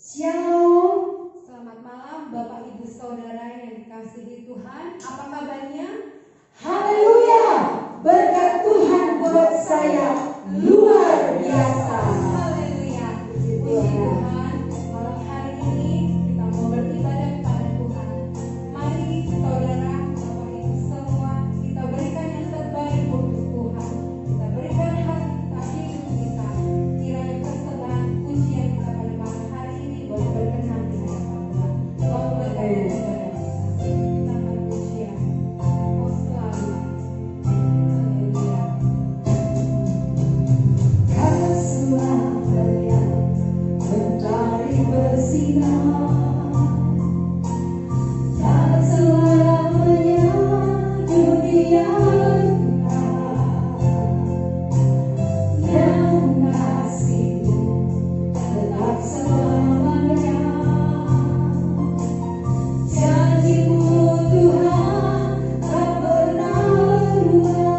Shalom, selamat malam Bapak Ibu Saudara yang dikasihi Tuhan. Apa kabarnya? Haleluya, berkat Tuhan buat saya luar biasa. Haleluya, puji Tuhan. Malam hari ini kita mau beribadah kepada Tuhan. Mari saudara, Bapak Ibu semua, kita berikan yang terbaik untuk Tuhan. Kita berikan hati kita, hidup kita. Kiranya persembahan pujian kita pada malam hari ini boleh berkenan di hadapan Tuhan. Mau berkata ibadah kita, kita akan pujian. Oh selalu. Haleluya. Kau selamanya mentari bersinar, tak selamanya dunia yang kasihmu tetap selamanya. Janjimu Tuhan tak pernah berubah,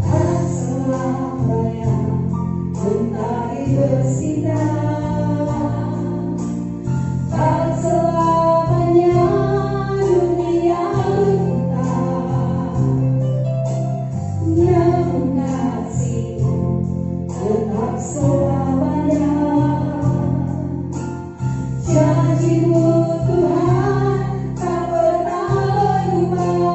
tak selamanya mentari bersinar, tak selamanya dunia berputar. Namun kasihmu tetap selamanya. Janjimu Tuhan tak pernah berubah.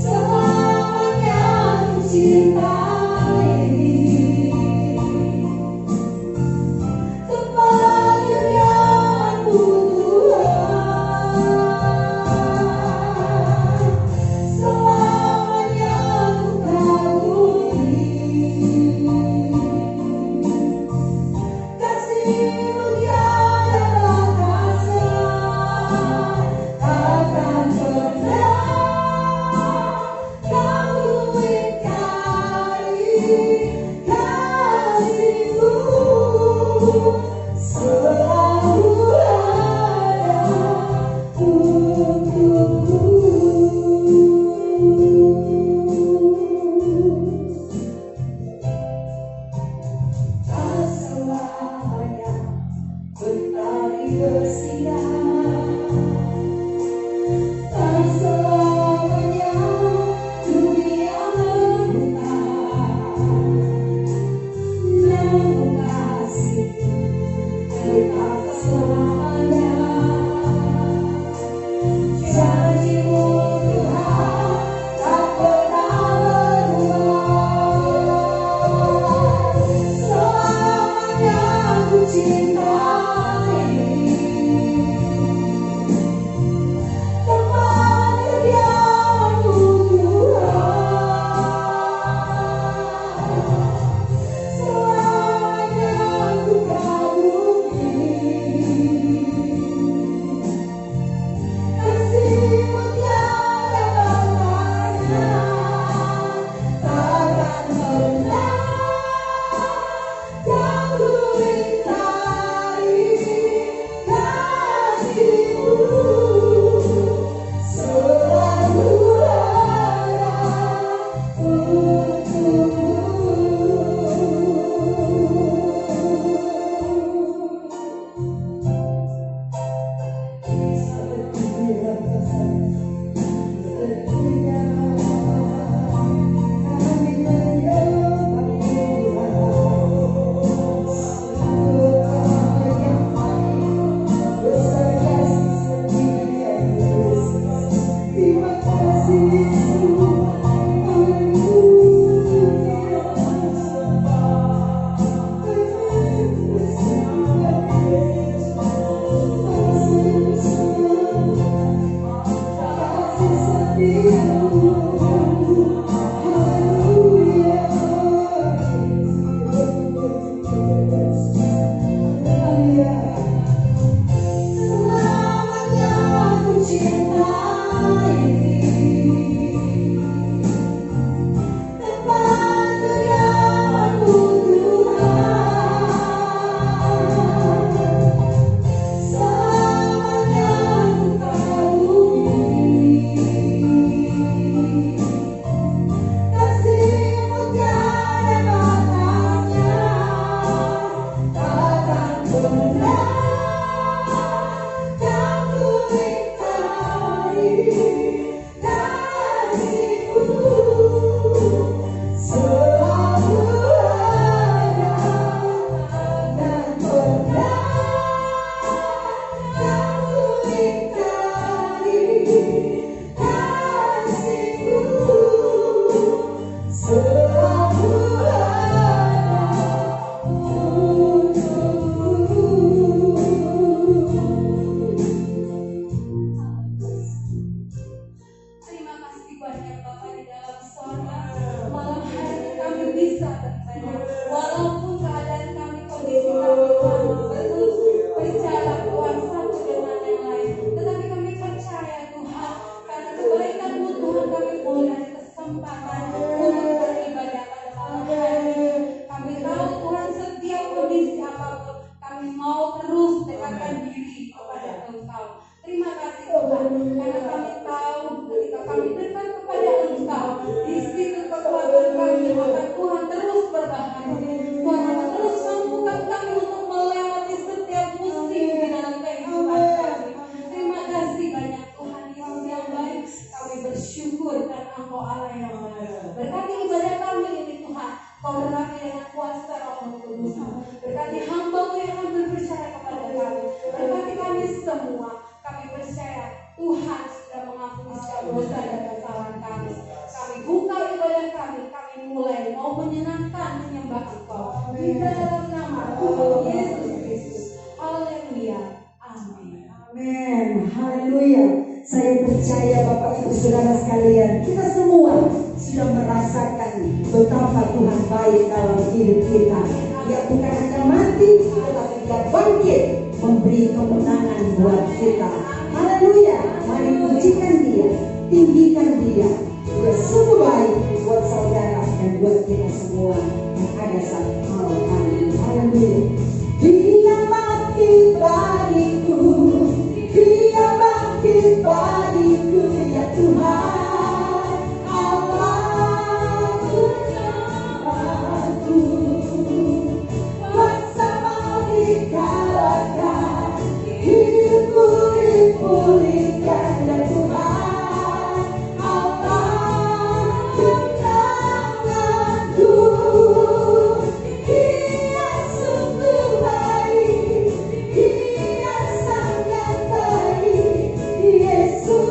Selamanya ku cintai tempat kediaman-Mu Tuhan. Selamanya ku kagumi beribadah. Walaupun keadaan kami, kondisi kami Tuhan belum berjalan Tuhan satu dengan yang lain, tetapi kami percaya Tuhan, karena kebaikan-Mu Tuhan kami boleh ada kesempatan untuk beribadah pada malam hari ini. Kami tahu Tuhan setiap kondisi apapun, kami mau terus dekatkan diri kepada Engkau. Terima kasih Tuhan, karena kami tahu ketika kami dekat kepada Engkau, di situ kekuatan kami akan Tuhan terus berbahagia. Tuhan akan terus mampukan kami untuk melewati setiap musim di dalam kehidupan kami. Terima kasih banyak Tuhan Yesus yang baik. Kami bersyukur karena Engkau Allah yang baik. Berkati ibadah kami ini Tuhan, Kau genapi dengan kuasa Roh Kudus. Berkati hamba-Mu yang akan berbicara kepada kami. Berkati kami semua. Kami percaya Tuhan sudah mengampuni segala dosa dan kesalahan kami. Kami buka ibadah kami. Kami mulai mau menyenangkan menyembah Engkau. Di dalam nama Tuhan Yesus Kristus. Haleluya. Amin. Amin. Haleluya. Saya percaya Bapak Ibu Saudara sekalian, kita semua sudah merasakan betapa Tuhan baik dalam hidup kita. Dia bukan hanya mati, tetapi Dia bangkit memberi kemenangan buat kita. Haleluya. Mari pujikan Dia, tinggikan Dia. Dia sungguh baik buat saudara dan buat kita semua yang ada saat malam hari ini. Haleluya. Dia bangkit bagiku, Dia bangkit bagiku, ya Tuhan Allah bersamaku. Kuasa mau dikalahkan, hidupku dipulihkan, ya Tuhan Allah genanganku. Dia sungguh baik, Dia sangat baik, Yesus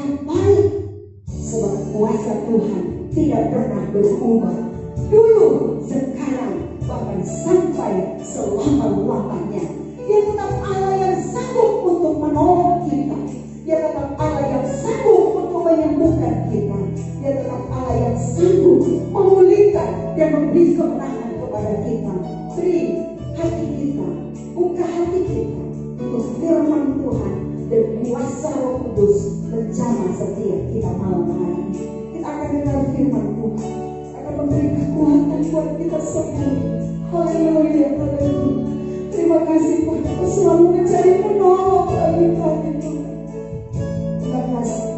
tetap baik. Sebab kuasa Tuhan tidak pernah berubah. Dulu, sekarang, bahkan sampai selama-lamanya. Dia tetap Allah yang sanggup untuk menolong kita. Dia tetap Allah yang sanggup untuk menyembuhkan kita. Dia tetap Allah yang sanggup memulihkan dan memberi kemenangan kepada kita. Beri hati kita, buka hati kita untuk firman Tuhan dan kuasa Roh Kudus menjamah setiap kita malam hari ini. Kita akan dengar firman Tuhan, akan memberi kekuatan buat kita semua. Haleluya, haleluya. Terima kasih Tuhan, Kau selalu mencari penolong bagi kami Tuhan. Terima kasih.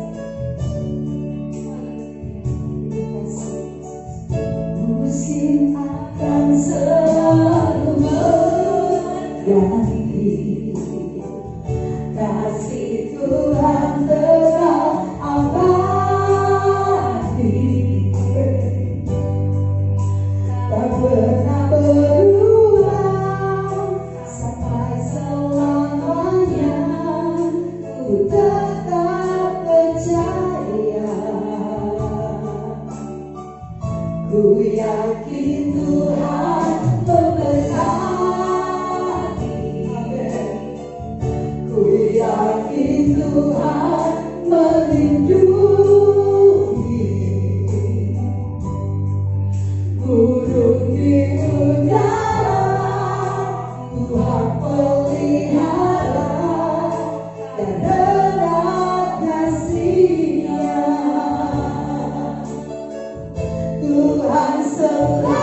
Terima kasih. Musim akan selalu berganti. Kasih Tuhan tetap abadi. Tak pernah berubah sampai selamanya. Ku tetap percaya. Ku yakin Tuhan memberkati. Ku yakin Tuhan melindungi. Burung di udara Tuhan pelihara, dan dekat kasih-Nya Tuhan selalu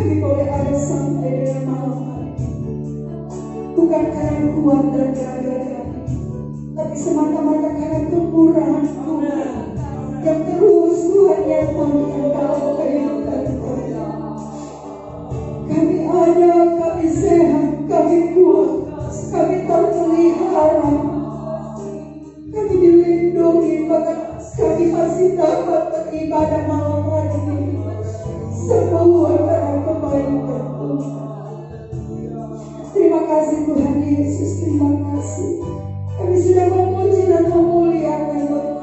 kami boleh ada sampai dengan malam hari ini. Bukan karena kuat dan gagah kami, tapi semata-mata karena kemurahan Allah yang terus Tuhan yang panjang dalam kehidupan kami. Kami ada, kami sehat, kami kuat, kami terpelihara, kami dilindungi, bahkan kami masih dapat beribadah malam hari ini. Semua karena kebaikan Tuhan. Terima kasih Tuhan Yesus, terima kasih. Kami sudah memuji dan memuliakan Tuhan.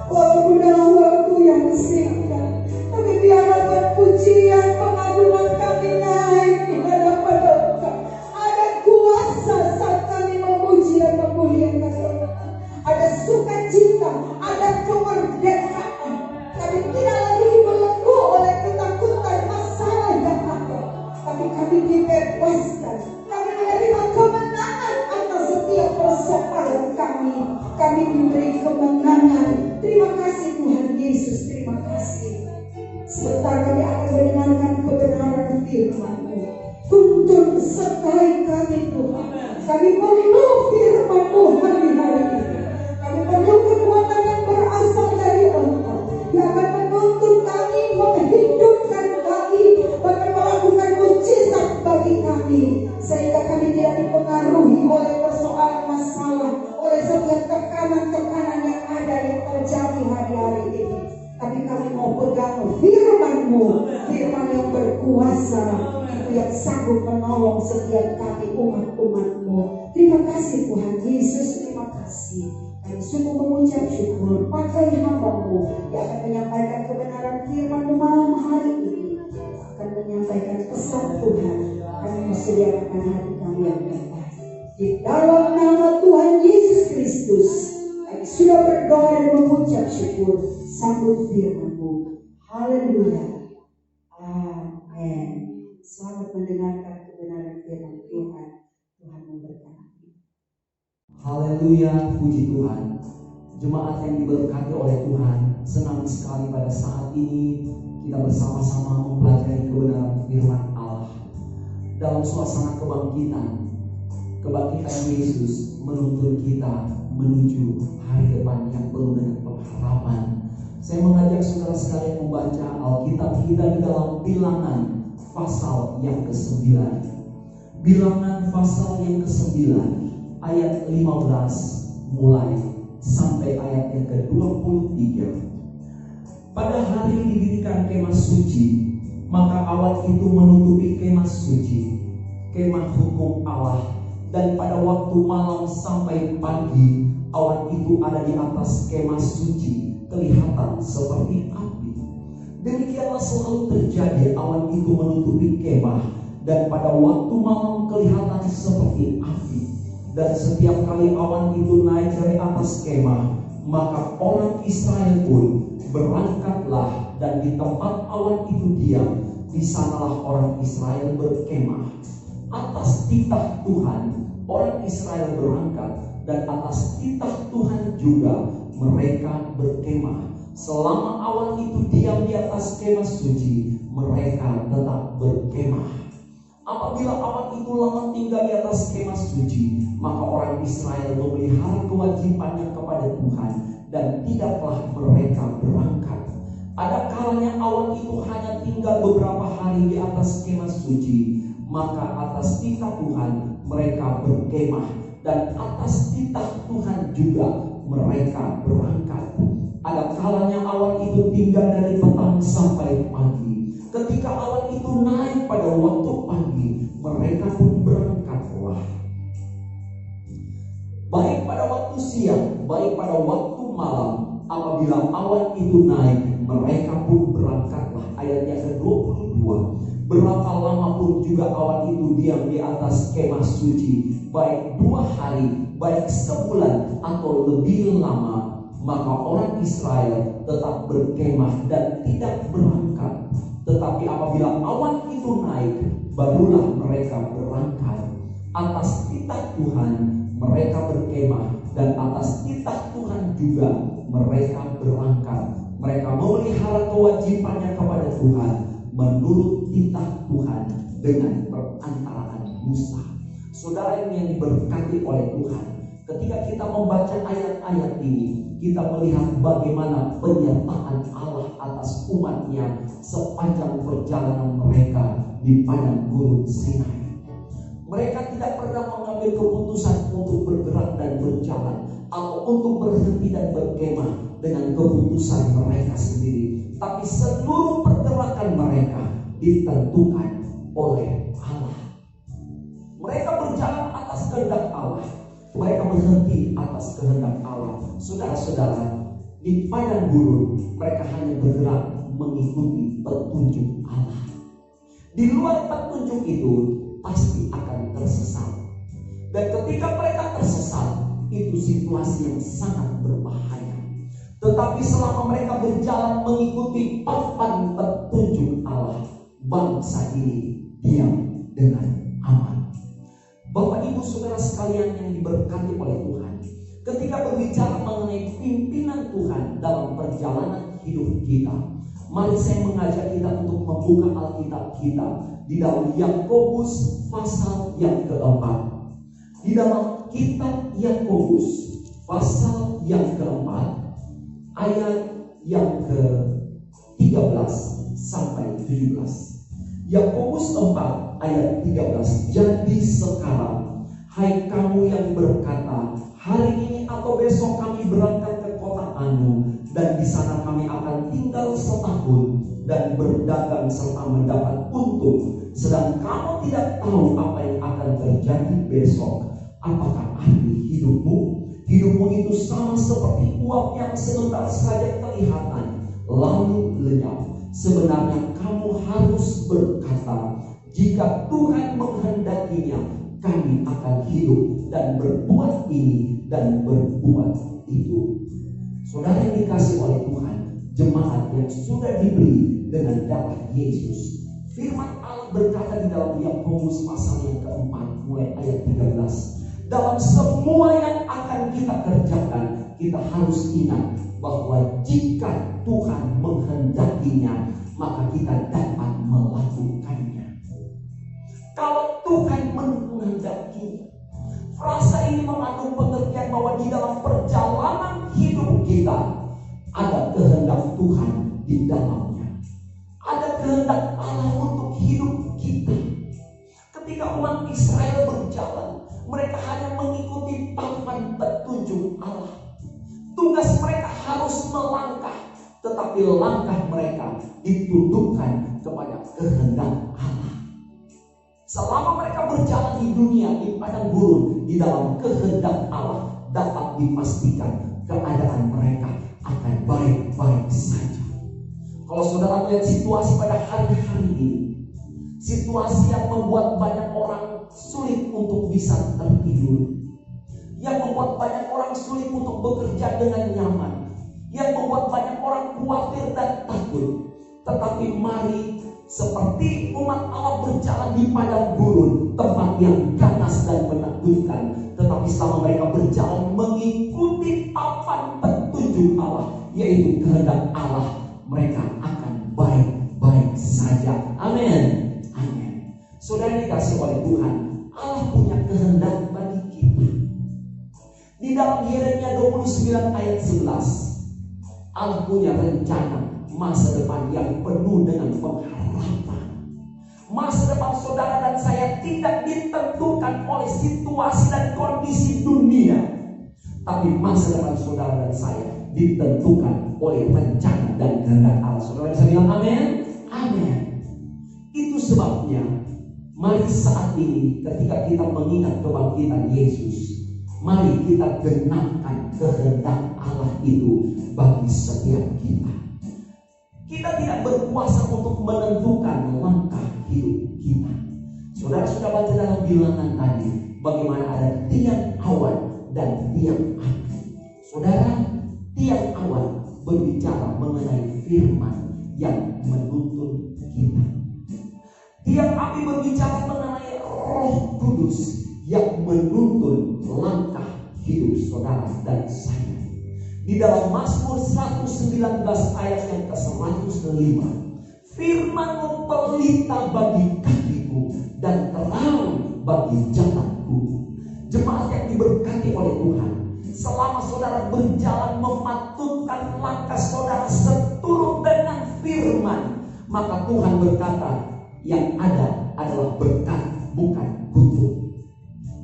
Walaupun dalam waktu yang singkat, tapi biarlah pujian pengagungan kami naik di hadapan Engkau. Ada kuasa saat kami memuji dan memuliakan Tuhan. Ada sukacita, ada kemerdekaan. Kami tidak lagi dibelenggu oleh ketakutan masalah yang ada, tapi kami dibebaskan. Kami menerima kemenangan atas setiap persoalan kami. Kami diberi kemenangan. Terima kasih Tuhan Yesus, terima kasih. Sebentar kami akan mendengarkan kebenaran firman-Mu. Tuntun sertai kami Tuhan. Kami perlu firman-Mu hari-hari ini. Kami perlu kekuatan yang berasal dari Engkau, yang akan menuntun kami, menghidupkan kami, bahkan melakukan mujizat bagi kami, sehingga kami tidak dipengaruhi oleh persoalan masalah, oleh setiap tekanan-tekanan yang ada yang terjadi hari-hari ini. Tapi kami mau pegang firman-Mu, firman yang berkuasa, itu yang sanggup menolong setiap kami umat-umat-Mu. Terima kasih Tuhan Yesus, terima kasih. Kami sungguh mengucap syukur, pakai hamba-Mu yang akan menyampaikan kebenaran firman-Mu malam hari ini, akan menyampaikan pesan Tuhan. Kami menyediakan hati kami yang terbaik. Di dalam nama Tuhan Yesus Kristus, kami sudah berdoa dan mengucap syukur. Sambut firman-Mu. Haleluya. Amin. Selamat mendengarkan kebenaran firman Tuhan. Tuhan memberkati. Haleluya, puji Tuhan. Jemaat yang diberkati oleh Tuhan, senang sekali pada saat ini kita bersama-sama mempelajari kebenaran firman Allah dalam suasana kebangkitan. Kebangkitan Yesus menuntun kita menuju hari depan yang penuh dengan pengharapan. Saya mengajak saudara sekalian membaca Alkitab kita di dalam Bilangan pasal yang ke-9. Bilangan pasal yang ke-9 ayat 15 mulai sampai ayat yang ke-23. Pada hari didirikan kemah suci, maka awan itu menutupi kemah suci, kemah hukum Allah, dan pada waktu malam sampai pagi awan itu ada di atas kemah suci, kelihatan seperti api. Demikianlah selalu terjadi, awan itu menutupi kemah, dan pada waktu malam kelihatan seperti api. Dan setiap kali awan itu naik dari atas kemah, maka orang Israel pun berangkatlah, dan di tempat awan itu diam, di sanalah orang Israel berkemah. Atas titah Tuhan orang Israel berangkat, dan atas titah Tuhan juga mereka berkemah. Selama awan itu diam di atas kemah suci, mereka tetap berkemah. Apabila awan itu lama tinggal di atas kemah suci, maka orang Israel memelihara kewajibannya kepada Tuhan, dan tidaklah mereka berangkat. Ada kalanya awan itu hanya tinggal beberapa hari di atas kemah suci, maka atas titah Tuhan mereka berkemah, dan atas titah Tuhan juga mereka berangkat. Ada kalanya awan itu tinggal dari petang sampai pagi. Ketika awan itu naik pada waktu pagi, mereka pun berangkatlah. Baik pada waktu siang, baik pada waktu malam, apabila awan itu naik, mereka pun berangkatlah. Ayat yang ke-22. Berapa lama pun juga awan itu diam di atas kemah suci, baik 2 hari, baik sebulan atau lebih lama, maka orang Israel tetap berkemah dan tidak berangkat. Tetapi apabila awan itu naik, barulah mereka berangkat. Atas titah Tuhan mereka berkemah, dan atas titah Tuhan juga mereka berangkat. Mereka memelihara kewajibannya kepada Tuhan menurut titah Tuhan, dengan perantaraan Musa. Saudara yang diberkati oleh Tuhan, ketika kita membaca ayat-ayat ini, kita melihat bagaimana penyertaan Allah atas umatnya sepanjang perjalanan mereka di padang gurun Sinai. Mereka tidak pernah mengambil keputusan untuk bergerak dan berjalan, atau untuk berhenti dan berkemah dengan keputusan mereka sendiri. Tapi seluruh pergerakan mereka ditentukan oleh Allah. Mereka berjalan atas kehendak Allah. Mereka berhenti atas kehendak Allah. Saudara-saudara, di padang gurun mereka hanya bergerak mengikuti petunjuk Allah. Di luar petunjuk itu pasti akan tersesat. Dan ketika mereka tersesat, itu situasi yang sangat berbahaya. Tetapi selama mereka berjalan mengikuti papan petunjuk Allah, bangsa ini diam dengan aman. Bapak Ibu Saudara sekalian yang diberkati oleh Tuhan, ketika berbicara mengenai pimpinan Tuhan dalam perjalanan hidup kita, mari saya mengajak kita untuk membuka Alkitab kita di dalam Yakobus pasal yang keempat. Di dalam kitab Yakobus pasal yang keempat, ayat yang ke-13 sampai 17. Yakobus 4 ayat 13. Jadi sekarang, hai kamu yang berkata, hari ini atau besok kami berangkat ke kota Anu, dan di sana kami akan tinggal setahun dan berdagang serta mendapat untung, sedang kamu tidak tahu apa yang akan terjadi besok. Apakah arti hidupmu? Hidupmu itu sama seperti uap yang sebentar saja kelihatan lalu lenyap. Sebenarnya kamu harus berkata, jika Tuhan menghendakinya, kami akan hidup dan berbuat ini dan berbuat itu. Saudara yang dikasih oleh Tuhan, jemaat yang sudah dibeli dengan darah Yesus, firman Allah berkata di dalam Yakobus pasal yang keempat mulai ayat 13, dalam semua yang akan kita kerjakan, kita harus ingat bahwa jika Tuhan menghendakinya, maka kita dapat melakukannya. Kalau Tuhan menghendakinya, frasa ini mengandung pengertian bahwa di dalam perjalanan hidup kita ada kehendak Tuhan di dalamnya. Ada kehendak Allah untuk hidup kita. Ketika umat Israel berjalan, mereka hanya mengikuti papan petunjuk Allah. Tugas mereka harus melangkah, tetapi langkah mereka ditundukkan kepada kehendak Allah. Selama mereka berjalan di dunia, di padang gurun, di dalam kehendak Allah, dapat dipastikan keadaan mereka akan baik-baik saja. Kalau saudara melihat situasi pada hari-hari ini, situasi yang membuat banyak orang sulit untuk bisa tertidur, yang membuat banyak orang sulit untuk bekerja dengan nyaman, yang membuat banyak orang khawatir dan takut. Tetapi mari seperti umat Allah berjalan di padang gurun, tempat yang ganas dan menakutkan, tetapi selama mereka berjalan mengikuti papan petunjuk Allah, yaitu kehendak Allah, mereka akan baik-baik saja. Amin. Amin. Saudara dikasih oleh Tuhan, Allah punya kehendak bagi kita. Di dalam Yeremia 29 ayat 11, Allah punya rencana masa depan yang penuh dengan pengharapan. Masa depan saudara dan saya tidak ditentukan oleh situasi dan kondisi dunia, tapi masa depan saudara dan saya ditentukan oleh rencana dan kehendak Allah. Saudara bisa bilang amin? Amin. Itu sebabnya mari saat ini ketika kita mengingat kebangkitan Yesus, mari kita genapkan kehendak Allah itu bagi setiap kita. Kita tidak berkuasa untuk menentukan langkah hidup kita. Saudara sudah baca dalam bilangan tadi bagaimana ada tiang awan dan tiang api. Saudara, tiang awan berbicara mengenai firman yang menuntun kita. Tiang api berbicara mengenai Roh Kudus yang menuntun langkah hidup saudara dan saya. Di dalam Mazmur 119 ayat yang ke-105, firman-Mu pelita bagi kakiku diberkati oleh Tuhan, selama saudara berjalan mematukan langkah saudara seturut dengan firman, maka Tuhan berkata, yang ada adalah berkat, bukan kutuk.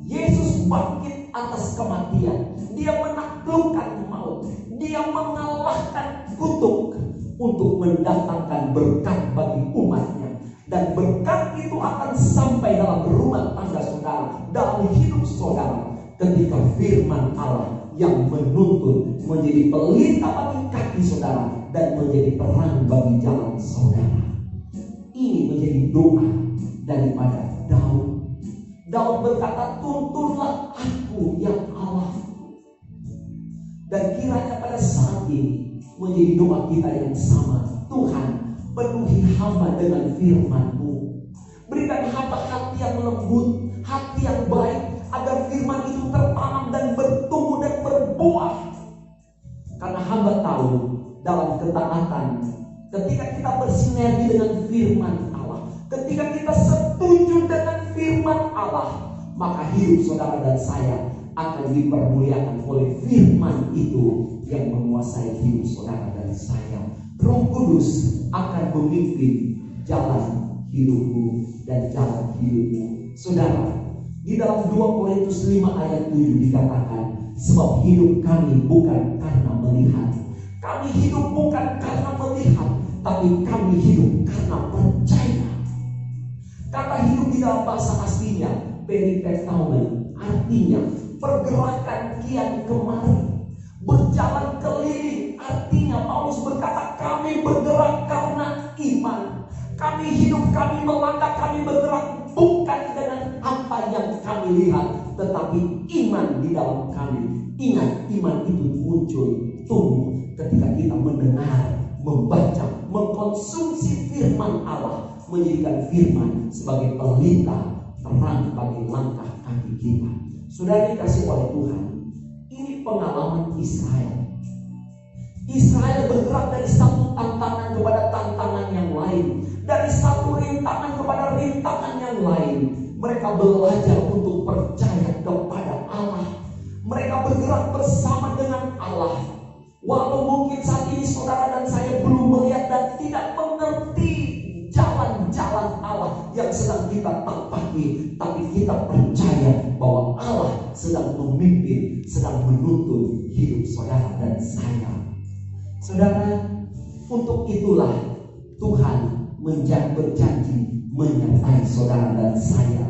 Yesus bangkit atas kematian. Dia menaklukkan maut. Dia mengalahkan kutuk untuk mendatangkan berkat bagi umatnya. Dan berkat itu akan sampai dalam rumah tangga saudara, dalam hidup saudara, ketika firman Allah yang menuntun menjadi pelita bagi kaki saudara dan menjadi terang bagi jalan saudara. Ini menjadi doa daripada Daud. Daud berkata, tuntunlah aku ya Allah. Dan kiranya pada saat ini menjadi doa kita yang sama. Tuhan, penuhi hamba dengan firman-Mu. Berikan hamba hati yang lembut, hati yang baik, agar firman itu tertanam dan bertumbuh dan berbuah. Karena hamba tahu dalam ketaatan, ketika kita bersinergi dengan firman Allah, ketika kita setuju dengan firman Allah, maka hidup saudara dan saya akan dipermuliakan oleh firman itu yang menguasai hidup saudara dan saya. Roh Kudus akan memimpin jalan hidupmu dan jalan hidupmu. Saudara, di dalam 2 Korintus 5 ayat 7 dikatakan, sebab hidup kami bukan karena melihat. Kami hidup bukan karena melihat, tapi kami hidup karena percaya. Kata hidup di dalam bahasa aslinya peripetaumen, artinya pergerakan kian kemari, berjalan keliling. Artinya Paulus berkata, kami bergerak karena iman. Kami hidup, kami melangkah, kami bergerak bukan dengan apa yang kami lihat, tetapi iman di dalam kami. Ingat, iman itu muncul, tumbuh ketika kita mendengar, membaca, mengkonsumsi firman Allah, menjadikan firman sebagai pelita terang bagi langkah kaki kita. Sudah dikasih oleh Tuhan, ini pengalaman Israel. Israel bergerak dari satu tantangan kepada tantangan yang lain, dari satu rintangan kepada rintangan yang lain. Mereka belajar untuk percaya kepada Allah. Mereka bergerak bersama dengan Allah. Walau mungkin saat ini saudara dan saya belum melihat dan tidak mengerti jalan-jalan Allah yang sedang kita tampaki, tapi kita percaya bahwa Allah sedang memimpin, sedang menuntun hidup saudara dan saya. Saudara, untuk itulah Tuhan berjanji menyertai saudara dan saya.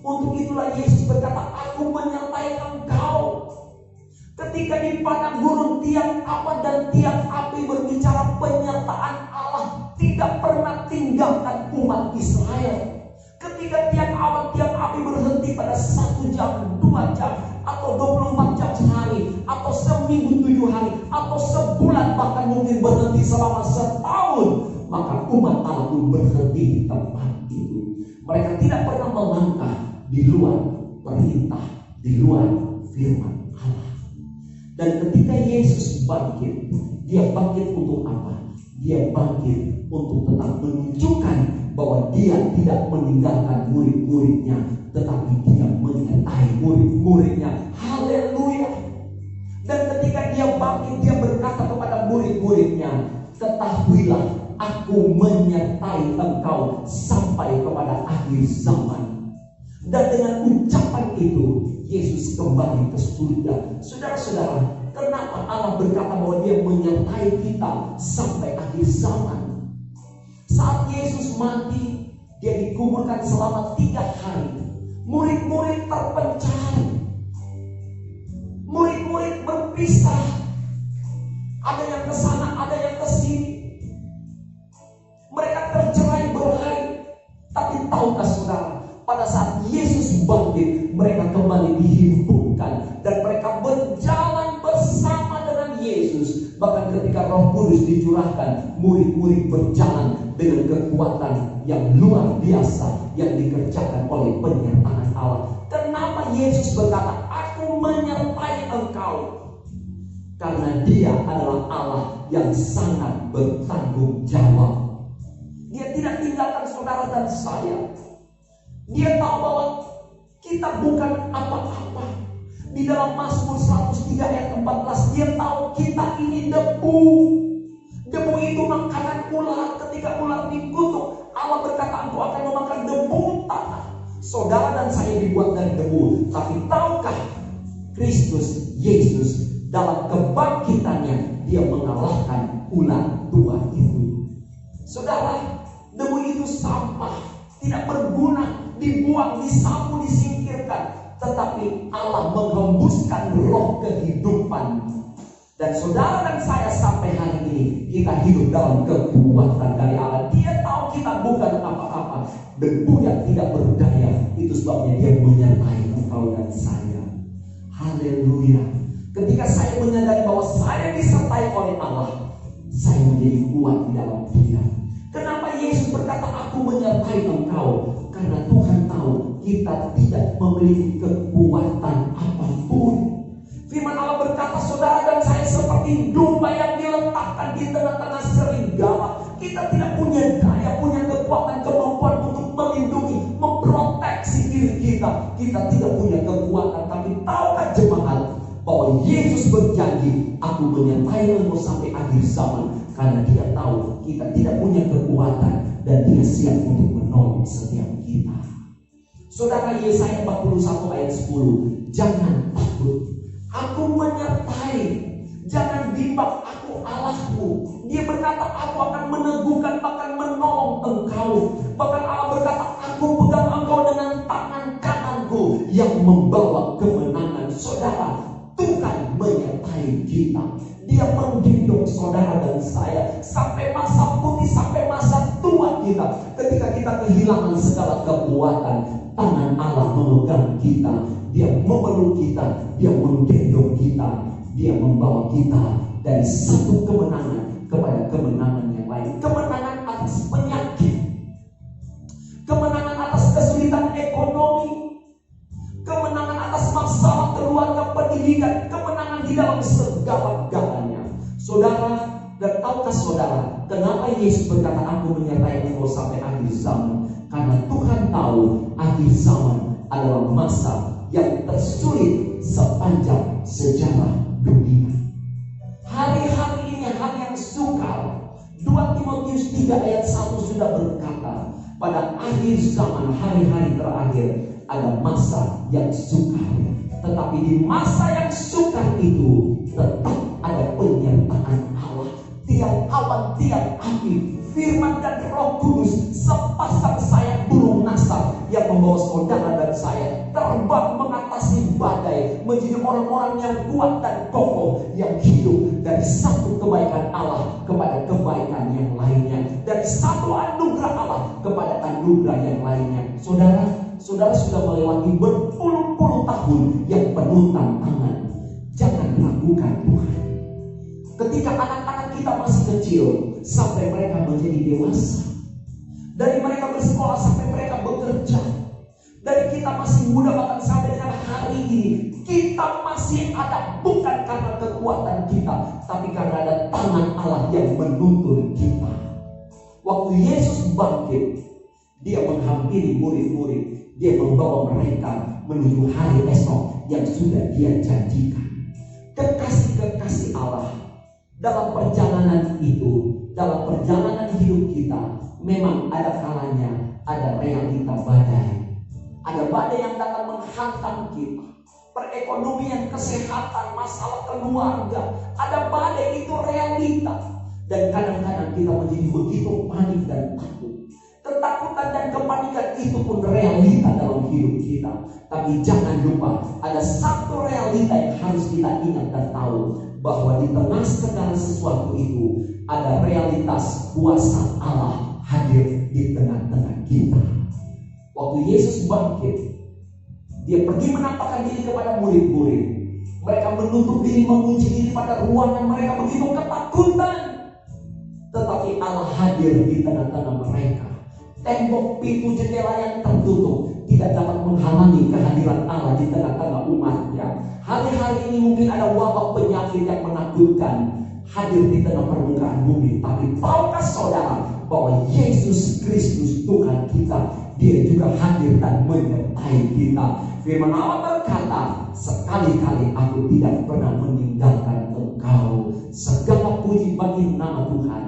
Untuk itulah Yesus berkata, aku menyertai engkau. Ketika di padang gurun tiang awan dan tiang api berbicara penyertaan Allah tidak pernah tinggalkan umat Israel. Ketika tiang awan, tiang api berhenti pada 1 jam, 2 jam, atau 24 jam sehari, atau seminggu 7 hari, atau sebulan, bahkan mungkin berhenti selama setahun, maka umat Allah pun berhenti di tempat itu. Mereka tidak pernah melangkah di luar perintah, di luar firman Allah. Dan ketika Yesus bangkit, dia bangkit untuk apa? Dia bangkit untuk tetap menunjukkan bahwa dia tidak meninggalkan murid-muridnya, tetapi dia menyertai murid-muridnya. Haleluya. Dan ketika dia bangkit, dia berkata kepada murid-muridnya, ketahuilah, aku menyertai engkau sampai kepada akhir zaman. Dan dengan ucapan itu, Yesus kembali ke surga. Saudara-saudara, kenapa Allah berkata bahwa dia menyertai kita sampai akhir zaman? Saat Yesus mati, dia dikuburkan selama 3 hari. Murid-murid terpencar. Murid-murid berpisah. Ada yang ke sana, ada yang ke sini. Mereka tercerai-berai. Tapi tahukah saudara, pada saat Yesus bangkit, mereka kembali dihimpunkan dan mereka berjalan bersama dengan Yesus. Bahkan ketika Roh Kudus dicurahkan, murid-murid berjalan dengan kekuatan yang luar biasa yang dikerjakan oleh penyertaan Allah. Kenapa Yesus berkata, aku menyertai engkau? Karena dia adalah Allah yang sangat bertanggung jawab. Dia tidak tinggalkan saudara dan saya. Dia tahu bahwa kita bukan apa-apa. Di dalam Mazmur 103 ayat 14, dia tahu kita ini debu. Debu itu makanan ular. Ketika ular dikutuk, Allah berkata, engkau akan memakan debu tanah. Saudara dan saya dibuat dari debu. Tapi tahukah Kristus Yesus dalam kebangkitannya, dia mengalahkan ular tua itu. Saudara, debu itu sampah, tidak berguna, dibuang, disapu, disingkirkan. Tetapi Allah menghembuskan roh kehidupan. Dan saudara dan saya sampai hari ini, kita hidup dalam kekuatan dari Allah. Dia tahu kita bukan apa-apa, debu yang tidak berdaya. Itu sebabnya dia menyertai engkau dan saya. Haleluya. Ketika saya menyadari bahwa saya disertai oleh Allah, saya menjadi kuat di dalam dia. Kenapa Yesus berkata, aku menyertai engkau? Karena Tuhan tahu kita tidak memiliki kekuatan apapun. Firman Allah berkata, saudara dan saya seperti domba yang diletakkan di tengah-tengah serigala. Kita tidak punya daya, punya kekuatan, kemampuan untuk melindungi, memproteksi diri kita. Kita tidak punya kekuatan. Tapi tahukah jemaat bahwa Yesus berjanji, aku menyertai engkau sampai akhir zaman. Karena dia tahu kita tidak punya kekuatan dan dia siap untuk menolong setiap kita. Saudara, Yesaya 41 ayat 10, jangan takut, aku menyertai, jangan bimbang, aku Allahmu. Dia berkata, aku akan meneguhkan, bahkan menolong engkau. Bahkan Allah berkata, aku pegang engkau dengan tangan kananku yang membawa kemenangan. Saudara, Tuhan menyertai kita. Dia menggendong saudara dan saya sampai masa putih, sampai masa tua kita. Ketika kita kehilangan segala kekuatan, tangan Allah memegang kita. Dia memeluk kita, dia menggendong kita, dia membawa kita dari satu kemenangan kepada kemenangan yang lain. Kemenangan atas penyakit, kemenangan atas kesulitan ekonomi, kemenangan atas masalah keluarga, pendidikan, kemenangan di dalam segala-galanya. Saudara, dan tahukah saudara, kenapa Yesus berkata, aku menyertai engkau sampai akhir zaman? Karena Tuhan tahu akhir zaman adalah masa yang tersulit sepanjang sejarah dunia. Hari-hari ini hari yang sukar. 2 Timotius 3 ayat 1 sudah berkata, pada akhir zaman, hari-hari terakhir, ada masa yang sukar. Tetapi di masa yang sukar itu tetap ada penyertaan Allah. Tiap awan, tiap api, firman dan Roh Kudus, sepasang sayap burung nasar yang membawa saudara dan saya terbang mengatasi badai, menjadi orang-orang yang kuat dan kokoh, yang hidup dari satu kebaikan Allah kepada kebaikan yang lainnya, dari satu anugerah Allah kepada anugerah yang lainnya. Saudara sudah melewati berpuluh-puluh tahun yang penuh tantangan. Jangan ragukan Tuhan. Ketika anak-anak kita masih kecil sampai mereka menjadi dewasa, dari mereka bersekolah sampai mereka bekerja, dari kita masih muda bahkan sampai dengan hari ini, kita masih ada bukan karena kekuatan kita, tapi karena ada tangan Allah yang menuntun kita. Waktu Yesus bangkit, dia menghampiri murid-murid, dia membawa mereka menuju hari esok yang sudah dia janjikan. Kekasih-kekasih Allah, dalam perjalanan itu, dalam perjalanan hidup kita, memang ada kalanya ada realita badai. Ada badai yang datang menghantam kita. Perekonomian, kesehatan, masalah keluarga. Ada badai, itu realita. Dan kadang-kadang kita menjadi begitu panik dan takut. Ketakutan dan kepanikan itu pun realita dalam hidup kita. Tapi jangan lupa, ada satu realita yang harus kita ingat dan tahu, bahwa di tengah segala sesuatu itu ada realitas kuasa Allah hadir di tengah-tengah kita. Waktu Yesus bangkit, dia pergi menampakkan diri kepada murid-murid. Mereka menutup diri, mengunci diri pada ruangan mereka, begitu ketakutan. Tetapi Allah hadir di tengah-tengah mereka. Tembok, pintu, jendela yang tertutup tidak dapat menghalangi kehadiran Allah di tengah-tengah umatnya. Hari-hari ini mungkin ada wabah penyakit yang menakutkan hadir di tengah permukaan bumi. Tapi tahukah saudara bahwa Yesus Kristus Tuhan kita, dia juga hadir dan menyertai menyertai kita. Firman Allah berkata, sekali-kali aku tidak pernah meninggalkan engkau. Segala puji bagi nama Tuhan.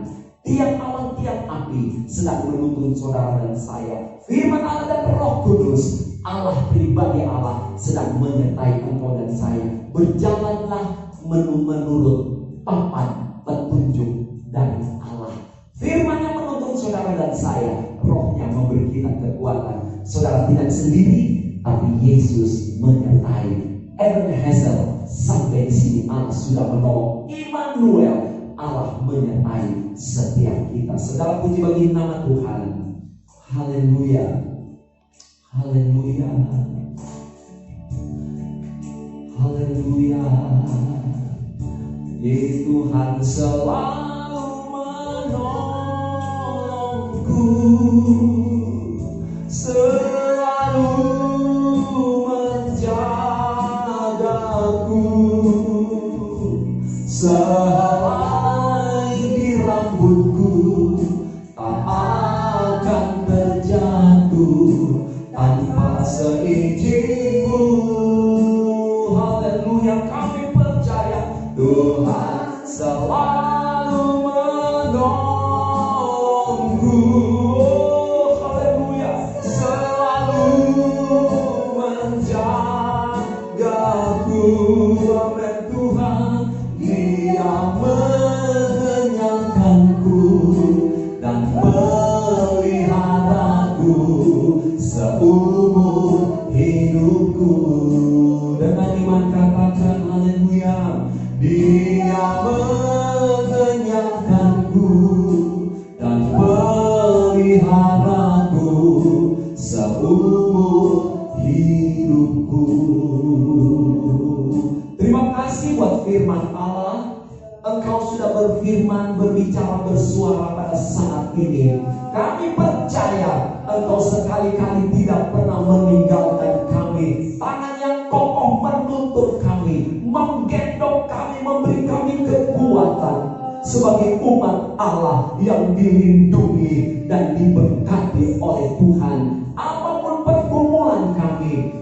Tiap malam, tiap api sedang menuntun saudara dan saya. Firman Allah dan Roh Kudus, Allah pribadi Allah sedang menyertai engkau dan saya. Berjalanlah menurut papan petunjuk dari Allah. Firman-Nya menuntun saudara dan saya. Roh-Nya memberi kita kekuatan. Saudara tidak sendiri, tapi Yesus menyertai. Ebenezer, sampai di sini Allah sudah menolong. Immanuel, Allah menyertai setiap kita. Saudara, puji bagi nama Tuhan. Haleluya. Haleluya. Haleluya. Tuhan selalu menolongku, selalu menjagaku, sehelai di rambutku tak akan terjatuh tanpa seizinku. Haleluya, kami percaya Tuhan selalu menolongku. Haleluya, selalu menjagaku. Amin. Tuhan, Dia mengenyangkanku dan peliharaku seumur hidupku. Dengan iman katakan haleluya. Dia mengenyangkanku dan peliharaku seumur hidupku. Terima kasih buat firman Allah. Engkau sudah berfirman, berbicara, bersuara pada saat ini. Kami percaya Engkau sekali-kali tidak pernah meninggalkan kami. Tangan yang kokoh menuntut kami, menggendong kami, memberi kami kekuatan sebagai umat Allah yang dilindungi dan diberkati oleh Tuhan. Apapun pergumulan kami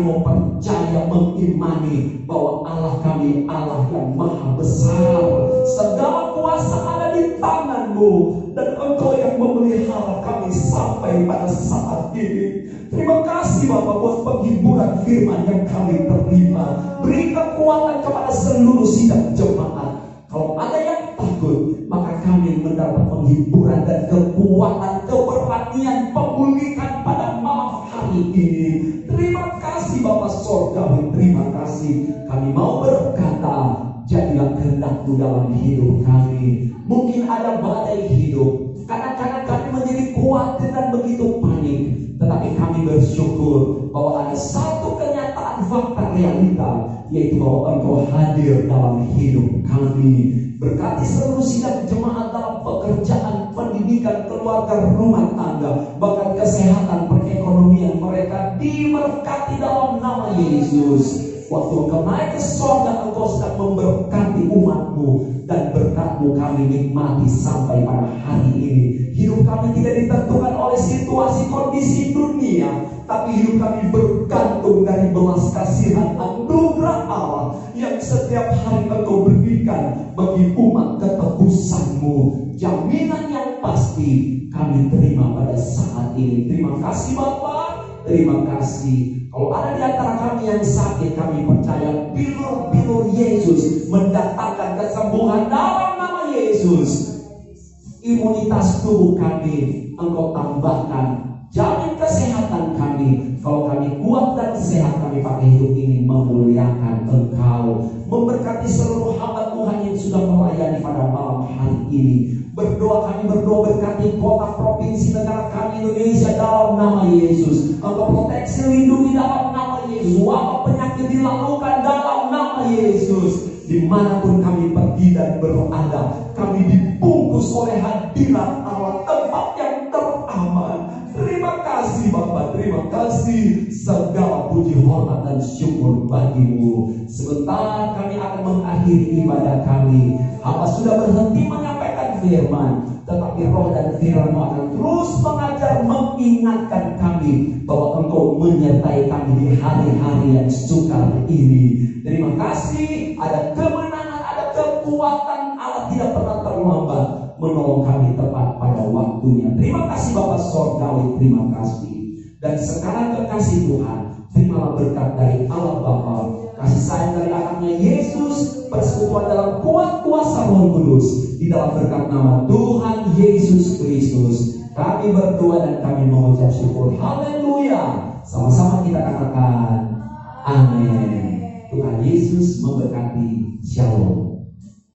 mau percaya, mengimani bahwa Allah kami Allah yang maha besar. Segala kuasa ada di tangan-Mu dan Engkau yang memelihara kami sampai pada saat ini. Terima kasih Bapak buat penghiburan firman yang kami terima. Beri kekuatan kepada seluruh sidang jemaat. Kalau ada yang takut, maka kami mendapat penghiburan dan kekuatan, keberanian, pemulihan pada malam hari ini. Terima kasih Bapak Sorgawi, terima kasih. Kami mau berkata, jadilah kehendak-Mu dalam hidup kami. Mungkin ada badai hidup, kadang-kadang kami menjadi khawatir dan begitu panik. Tetapi kami bersyukur bahwa ada satu kenyataan fakta realita, yaitu bahwa Engkau hadir dalam hidup kami. Berkati seluruh sidang jemaat dalam pekerjaan, pendidikan, keluarga, rumah tangga, bahkan kesehatan, perekonomian mereka diberkati dalam nama Yesus. Waktu Engkau naik ke surga, Engkau sedang memberkati umat-Mu, dan berkat-Mu kami nikmati sampai pada hari ini. Hidup kami tidak ditentukan oleh situasi kondisi dunia, tapi hidup kami bergantung dari belas kasihan anugerah Allah yang setiap hari Engkau berikan bagi umat ketebusan-Mu. Jaminan yang pasti kami terima pada saat ini. Terima kasih Bapak, terima kasih. Kalau ada di antara kami yang sakit, kami percaya bilur-bilur Yesus mendatangkan kesembuhan dalam nama Yesus. Imunitas tubuh kami Engkau tambahkan. Jamin kesehatan kami. Kalau kami kuat dan sehat, kami pakai hidup ini memuliakan Engkau. Memberkati seluruh hamba Tuhan yang sudah melayani pada malam hari ini. Berdoa, kami berdoa berkati kota, provinsi, negara kami Indonesia dalam nama Yesus. Engkau proteksi, lindungi dalam nama Yesus. Wabah penyakit dilalukan dalam nama Yesus. Dimanapun kami pergi dan berada, kami dibungkus oleh hadirat Allah, tempat yang teraman. Terima kasih Bapak, terima kasih. Segala puji, hormat dan syukur bagi-Mu. Sebentar kami akan mengakhiri ibadah kami. Hamba sudah berhenti menyampaikan firman, tetapi roh dan firman-Mu akan terus mengajar, mengingatkan kami bahwa Engkau menyertai kami di hari-hari yang sukar ini. Terima kasih, ada kemenangan, ada kekuatan Allah tidak pernah terlambat menolong kami tepat pada waktunya. Terima kasih Bapa Sorgawi, terima kasih. Dan sekarang kekasih Tuhan, terimalah berkat dari Allah Bapa, kasih sayang dari anaknya Yesus, persekutuan dalam kuat kuasa Roh Kudus, di dalam berkat nama Tuhan Yesus Kristus kami berdoa dan kami mengucap syukur. Haleluya. Sama-sama kita katakan amin. Tuhan Yesus memberkati. Shalom.